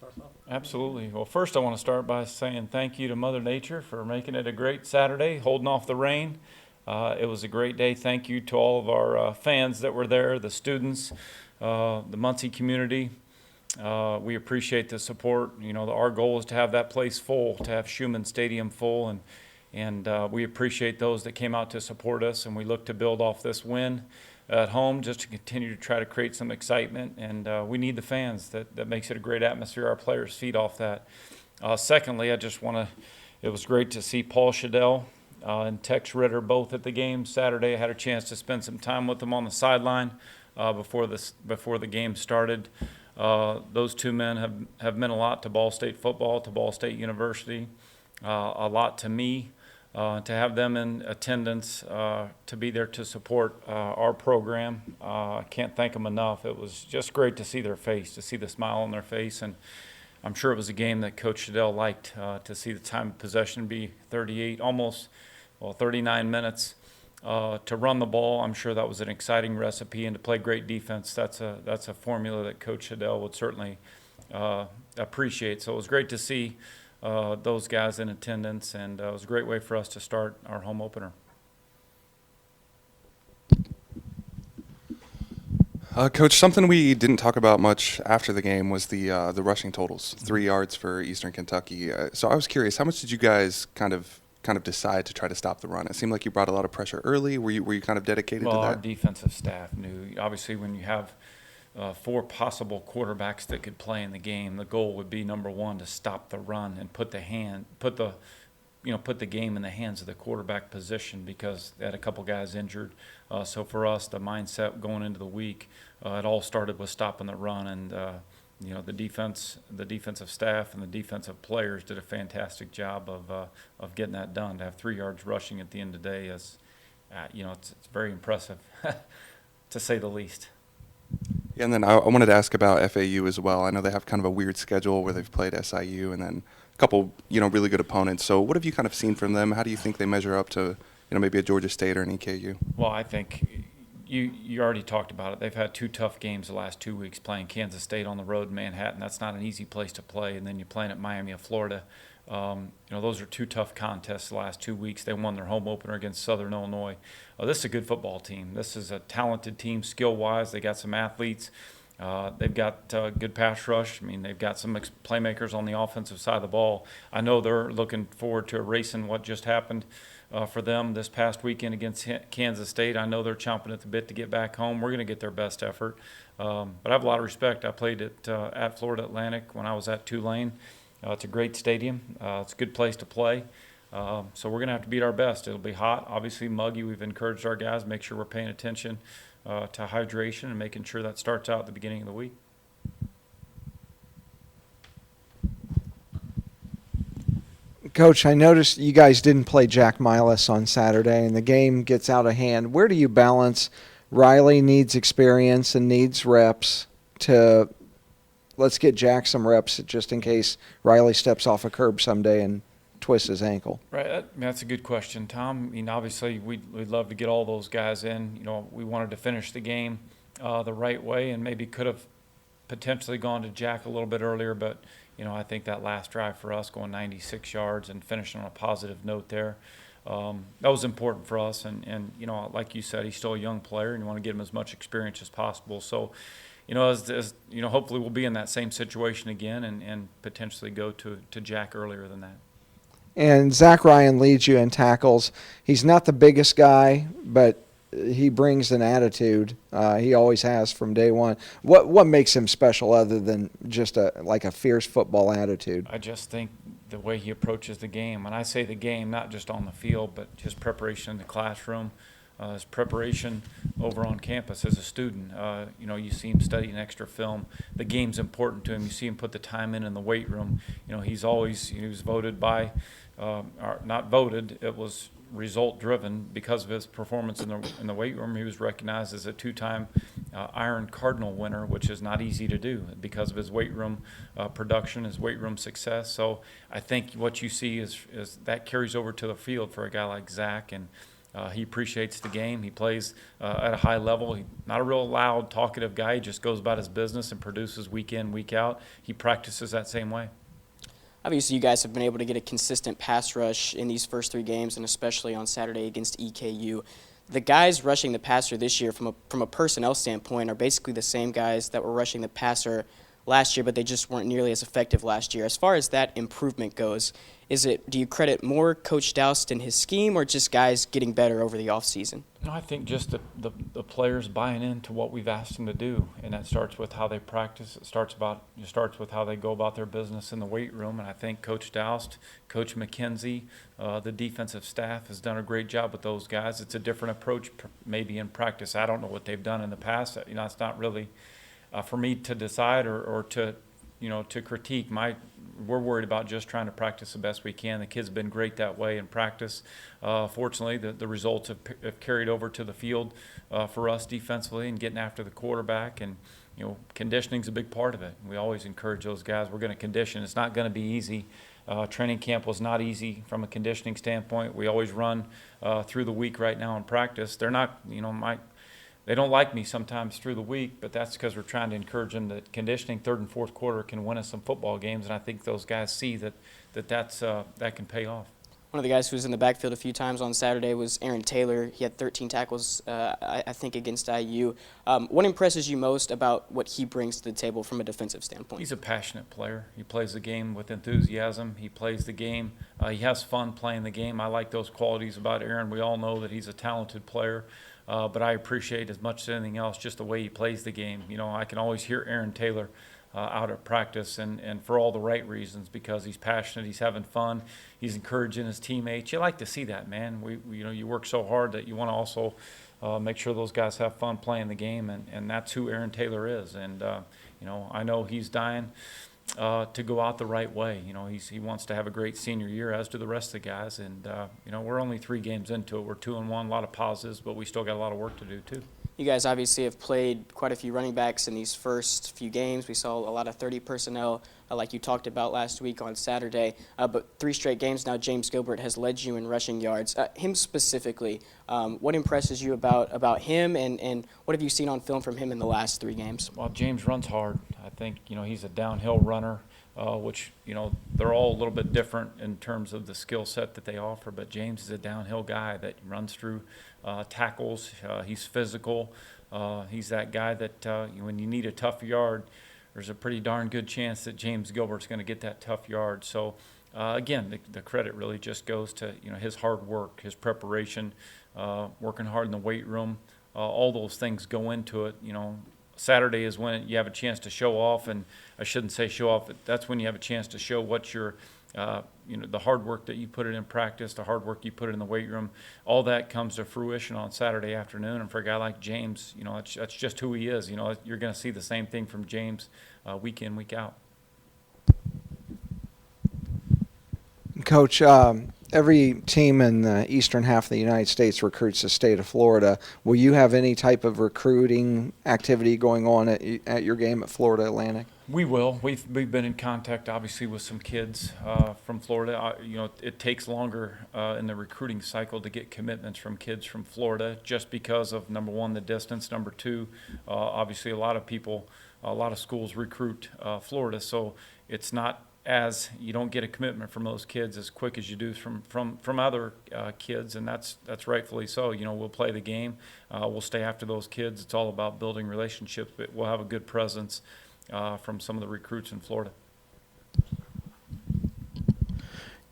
start us off? Absolutely. Well, first I want to start by saying thank you to Mother Nature for making it a great Saturday, holding off the rain. It was a great day. Thank you to all of our fans that were there, the students, the Muncie community. We appreciate the support. You know, our goal is to have that place full, to have Schumann Stadium full, and we appreciate those that came out to support us, and we look to build off this win at home just to continue to try to create some excitement, and we need the fans. That makes it a great atmosphere. Our players feed off that. Secondly, it was great to see Paul Shadell and Tex Ritter both at the game Saturday. I had a chance to spend some time with them on the sideline before the game started. Those two men have meant a lot to Ball State football, to Ball State University, a lot to me. To have them in attendance, to be there to support our program. I can't thank them enough. It was just great to see their face, to see the smile on their face, and I'm sure it was a game that Coach Shadell liked, to see the time of possession be 39 minutes to run the ball. I'm sure that was an exciting recipe, and to play great defense, that's a formula that Coach Shadell would certainly appreciate. So it was great to see those guys in attendance, and it was a great way for us to start our home opener. Coach, something we didn't talk about much after the game was the rushing totals, 3 yards for Eastern Kentucky. So I was curious, how much did you guys kind of decide to try to stop the run? It seemed like you brought a lot of pressure early. Were you kind of dedicated to that? Well, our defensive staff knew. Obviously, when you have 4 possible quarterbacks that could play in the game, the goal would be, number one, to stop the run and put the game in the hands of the quarterback position, because they had a couple guys injured. So for us, the mindset going into the week, it all started with stopping the run, and the defensive staff and the defensive players did a fantastic job of getting that done. To have 3 yards rushing at the end of the day is, it's very impressive, to say the least. Yeah, and then I wanted to ask about FAU as well. I know they have kind of a weird schedule where they've played SIU and then a couple, really good opponents. So what have you kind of seen from them? How do you think they measure up to, maybe a Georgia State or an EKU? Well, I think you already talked about it. They've had 2 tough games the last 2 weeks, playing Kansas State on the road in Manhattan. That's not an easy place to play. And then you're playing at Miami of Florida. Those are 2 tough contests the last 2 weeks. They won their home opener against Southern Illinois. This is a good football team. This is a talented team skill-wise. They got some athletes. They've got good pass rush. I mean, they've got some playmakers on the offensive side of the ball. I know they're looking forward to erasing what just happened for them this past weekend against Kansas State. I know they're chomping at the bit to get back home. We're going to get their best effort. But I have a lot of respect. I played at Florida Atlantic when I was at Tulane. It's a great stadium. It's a good place to play. So we're going to have to beat our best. It'll be hot, obviously muggy. We've encouraged our guys, make sure we're paying attention to hydration and making sure that starts out at the beginning of the week. Coach, I noticed you guys didn't play Jack Milas on Saturday, and the game gets out of hand. Where do you balance Riley needs experience and needs reps to let's get Jack some reps just in case Riley steps off a curb someday and twists his ankle? Right, that's a good question, Tom. I mean, obviously, we'd love to get all those guys in. We wanted to finish the game the right way, and maybe could have potentially gone to Jack a little bit earlier, but I think that last drive for us, going 96 yards and finishing on a positive note there, that was important for us. And like you said, he's still a young player, and you want to get him as much experience as possible. So, hopefully we'll be in that same situation again and potentially go to Jack earlier than that. And Zach Ryan leads you in tackles. He's not the biggest guy, but he brings an attitude. He always has from day one. What makes him special other than just a fierce football attitude? I just think the way he approaches the game. When I say the game, not just on the field, but his preparation in the classroom, his preparation over on campus as a student. You see him studying extra film. The game's important to him. You see him put the time in the weight room. He was voted by, not voted, it was result driven because of his performance in the weight room. He was recognized as a 2-time Iron Cardinal winner, which is not easy to do because of his weight room production, his weight room success. So I think what you see is that carries over to the field for a guy like Zach, and He appreciates the game. He plays at a high level. He's not a real loud, talkative guy. He just goes about his business and produces week in, week out. He practices that same way. Obviously, you guys have been able to get a consistent pass rush in these first 3 games, and especially on Saturday against EKU. The guys rushing the passer this year, from a personnel standpoint, are basically the same guys that were rushing the passer last year, but they just weren't nearly as effective last year. As far as that improvement goes, do you credit more Coach Doust and his scheme, or just guys getting better over the offseason? No, I think just the players buying into what we've asked them to do, and that starts with how they practice. It starts with how they go about their business in the weight room, and I think Coach Doust, Coach McKenzie, the defensive staff has done a great job with those guys. It's a different approach maybe in practice. I don't know what they've done in the past. It's not really for me to decide or to critique. We're worried about just trying to practice the best we can. The kids have been great that way in practice. Fortunately, the results have carried over to the field for us defensively and getting after the quarterback. And conditioning's a big part of it. We always encourage those guys. We're going to condition. It's not going to be easy. Training camp was not easy from a conditioning standpoint. We always run through the week right now in practice. They're not, they don't like me sometimes through the week, but that's because we're trying to encourage them that conditioning third and fourth quarter can win us some football games, and I think those guys see that can pay off. One of the guys who was in the backfield a few times on Saturday was Aaron Taylor. He had 13 tackles, I think, against IU. What impresses you most about what he brings to the table from a defensive standpoint? He's a passionate player. He plays the game with enthusiasm. He plays the game. He has fun playing the game. I like those qualities about Aaron. We all know that he's a talented player. But I appreciate as much as anything else just the way he plays the game. I can always hear Aaron Taylor out at practice, and for all the right reasons, because he's passionate, he's having fun, he's encouraging his teammates. You like to see that, man. You work so hard that you want to also make sure those guys have fun playing the game, and that's who Aaron Taylor is. And I know he's dying to go out the right way. He wants to have a great senior year, as do the rest of the guys. And we're only 3 games into it. We're 2-1, a lot of positives, but we still got a lot of work to do too. You guys obviously have played quite a few running backs in these first few games. We saw a lot of 30 personnel, like you talked about last week on Saturday. But 3 straight games now, James Gilbert has led you in rushing yards. Him specifically, what impresses you about him, and what have you seen on film from him in the last 3 games? Well, James runs hard. I think he's a downhill runner, which they're all a little bit different in terms of the skill set that they offer. But James is a downhill guy that runs through tackles. He's physical. He's that guy that when you need a tough yard, there's a pretty darn good chance that James Gilbert's going to get that tough yard. So again, the credit really just goes to his hard work, his preparation, working hard in the weight room. All those things go into it. Saturday is when you have a chance to show off, and I shouldn't say show off. That's when you have a chance to show what your the hard work that you put it in practice, the hard work you put it in the weight room. All that comes to fruition on Saturday afternoon. And for a guy like James, that's just who he is. You're going to see the same thing from James week in, week out. Coach, every team in the eastern half of the United States recruits the state of Florida. Will you have any type of recruiting activity going on at your game at Florida Atlantic? We will. We've been in contact, obviously, with some kids from Florida. It takes longer in the recruiting cycle to get commitments from kids from Florida, just because of, number one, the distance. Number two, obviously, a lot of schools recruit Florida, so it's not as you don't get a commitment from those kids as quick as you do from other kids, and that's rightfully so. We'll play the game. We'll stay after those kids. It's all about building relationships, but we'll have a good presence from some of the recruits in Florida.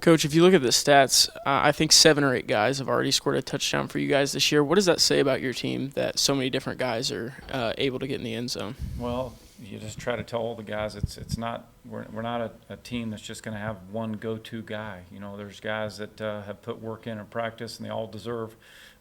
Coach, if you look at the stats, I think 7 or 8 guys have already scored a touchdown for you guys this year. What does that say about your team that so many different guys are able to get in the end zone? Well, you just try to tell all the guys it's not we're not a team that's just going to have one go-to guy. There's guys that have put work in practice, and they all deserve,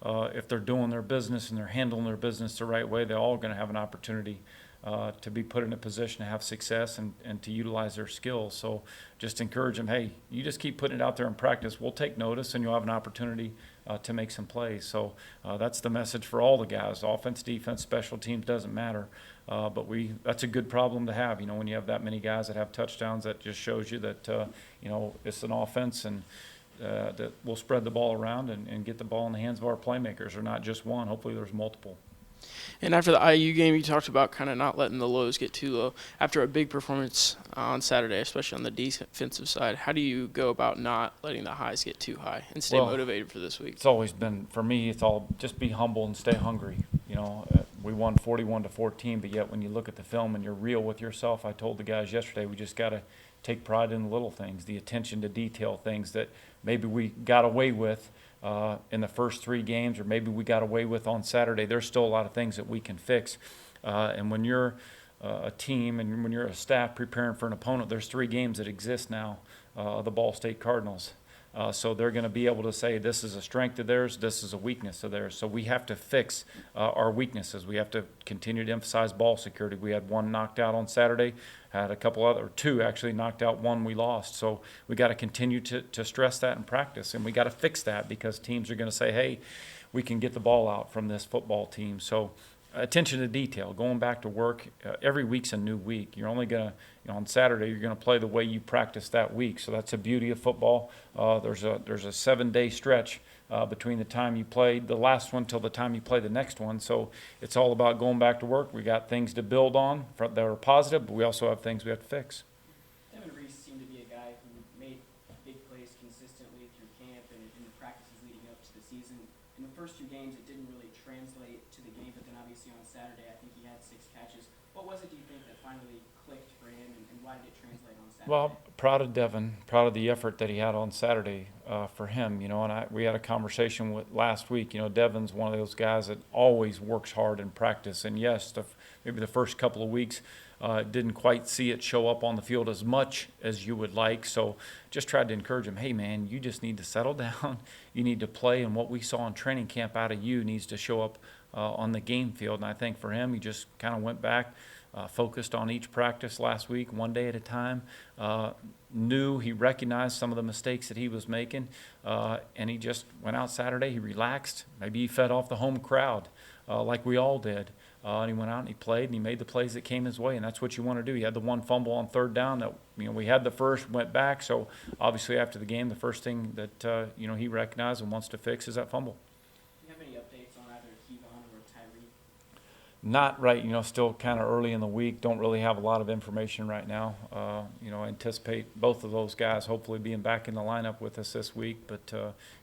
if they're doing their business and they're handling their business the right way, they're all going to have an opportunity to be put in a position to have success and to utilize their skills. So just encourage them, hey, you just keep putting it out there in practice. We'll take notice, and you'll have an opportunity to make some plays. So that's the message for all the guys. Offense, defense, special teams, doesn't matter. But that's a good problem to have. When you have that many guys that have touchdowns, that just shows you that, it's an offense, and that will spread the ball around and get the ball in the hands of our playmakers, or not just one. Hopefully there's multiple. And after the IU game, you talked about kind of not letting the lows get too low. After a big performance on Saturday, especially on the defensive side, how do you go about not letting the highs get too high and stay motivated for this week? It's always been, for me, it's all just be humble and stay hungry. We won 41-14, but yet when you look at the film and you're real with yourself, I told the guys yesterday, we just got to take pride in the little things, the attention to detail, things that maybe we got away with in the first 3 games, or maybe we got away with on Saturday. There's still a lot of things that we can fix. And when you're a team and when you're a staff preparing for an opponent, there's 3 games that exist now, the Ball State Cardinals. So they're going to be able to say this is a strength of theirs, this is a weakness of theirs. So we have to fix our weaknesses. We have to continue to emphasize ball security. We had 1 knocked out on Saturday, had a couple other, or 2 actually knocked out, 1 we lost. So we got to continue to stress that in practice, and we got to fix that because teams are going to say, hey, we can get the ball out from this football team. So attention to detail, going back to work. Every week's a new week. You're only going to, on Saturday, you're going to play the way you practice that week. So that's the beauty of football. There's a 7-day stretch between the time you played the last one till the time you play the next one. So it's all about going back to work. We got things to build on that are positive, but we also have things we have to fix. Devin Reese seemed to be a guy who made big plays consistently through camp and in the practices leading up to the season. In the first 2 games, it didn't really translate to the game, but then obviously on Saturday, I think he had 6 catches. What was it, do you think, that finally clicked for him, and why did it translate on Saturday? Well, proud of Devin, proud of the effort that he had on Saturday for him, and we had a conversation with last week. Devin's one of those guys that always works hard in practice, and yes, maybe the first couple of weeks didn't quite see it show up on the field as much as you would like, so just tried to encourage him, hey man, you just need to settle down, you need to play, and what we saw in training camp out of you needs to show up on the game field. And I think for him, he just kind of went back, focused on each practice last week, 1 day at a time, knew he recognized some of the mistakes that he was making, and he just went out Saturday, he relaxed, maybe he fed off the home crowd like we all did, and he went out and he played and he made the plays that came his way, and that's what you want to do. He had the 1 fumble on 3rd down that we had the first, went back, so obviously after the game the first thing that he recognized and wants to fix is that fumble. Do you have any updates on either Kevon or Tyree? Not right, still kind of early in the week. Don't really have a lot of information right now. Anticipate both of those guys hopefully being back in the lineup with us this week, but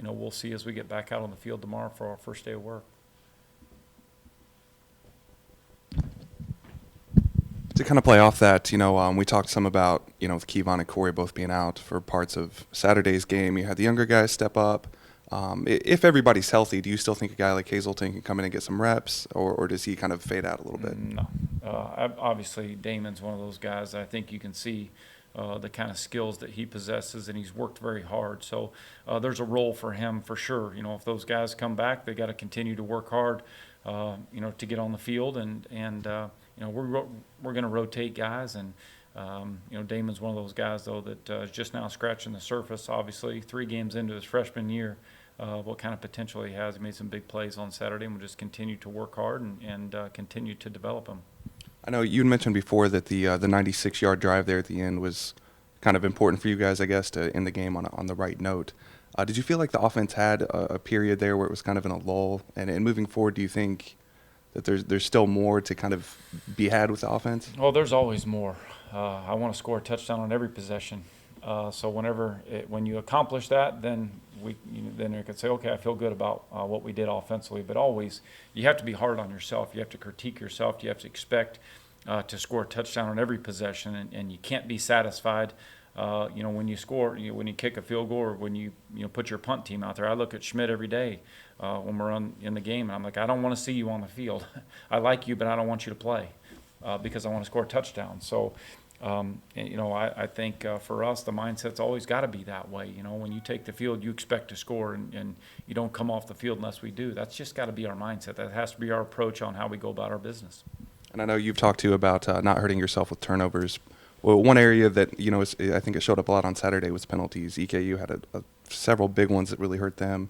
we'll see as we get back out on the field tomorrow for our first day of work. To kind of play off that, we talked some about, with Kevon and Corey both being out for parts of Saturday's game. You had the younger guys step up. If everybody's healthy, do you still think a guy like Hazelton can come in and get some reps, or does he kind of fade out a little bit? No. Obviously, Damon's one of those guys. I think you can see the kind of skills that he possesses, and he's worked very hard. So there's a role for him for sure. If those guys come back, they got to continue to work hard, to get on the field, and we're going to rotate guys, and Damon's one of those guys though that is just now scratching the surface. Obviously, 3 games into his freshman year, what kind of potential he has. He made some big plays on Saturday, and we'll just continue to work hard and continue to develop him. I know you mentioned before that the 96-yard drive there at the end was kind of important for you guys, I guess, to end the game on the right note. Did you feel like the offense had a period there where it was kind of in a lull? And moving forward, do you think that there's still more to kind of be had with the offense? Well, there's always more. I want to score a touchdown on every possession. So when you accomplish that, then then you can say, okay, I feel good about what we did offensively. But always, you have to be hard on yourself. You have to critique yourself. You have to expect to score a touchdown on every possession, and you can't be satisfied. When you score, when you kick a field goal, or when you put your punt team out there. I look at Schmidt every day when we're in the game, and I'm like, I don't want to see you on the field. I like you, but I don't want you to play because I want to score a touchdown. So, I think for us, the mindset's always got to be that way. When you take the field, you expect to score, and you don't come off the field unless we do. That's just got to be our mindset. That has to be our approach on how we go about our business. And I know you've talked too about not hurting yourself with turnovers. Well, one area that, I think it showed up a lot on Saturday was penalties. EKU had several big ones that really hurt them.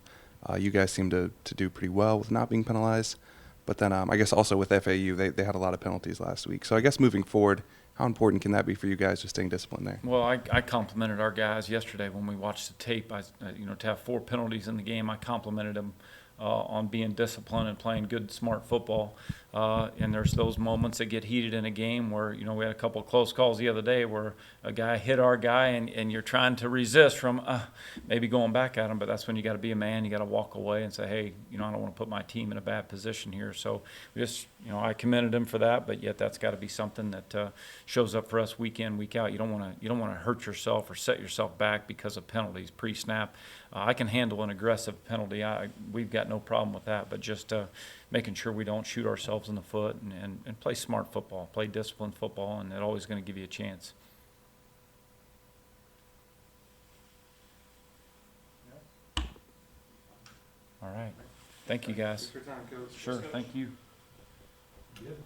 You guys seem to do pretty well with not being penalized. But then I guess also with FAU, they had a lot of penalties last week. So I guess moving forward, How important can that be for you guys, just staying disciplined there? Well, I complimented our guys yesterday when we watched the tape. To have 4 penalties in the game, I complimented them on being disciplined and playing good, smart football. And there's those moments that get heated in a game where, we had a couple of close calls the other day where a guy hit our guy and you're trying to resist from maybe going back at him, but that's when you got to be a man. You got to walk away and say, hey, I don't want to put my team in a bad position here. So we just, I commended him for that, but yet that's got to be something that shows up for us week in, week out. You don't want to hurt yourself or set yourself back because of penalties pre-snap. I can handle an aggressive penalty. We've got no problem with that, but just making sure we don't shoot ourselves in the foot and play smart football, play disciplined football, and it's always going to give you a chance. All right. Thank you, guys. Thanks for your time, Coach. Sure. Thank you. Good.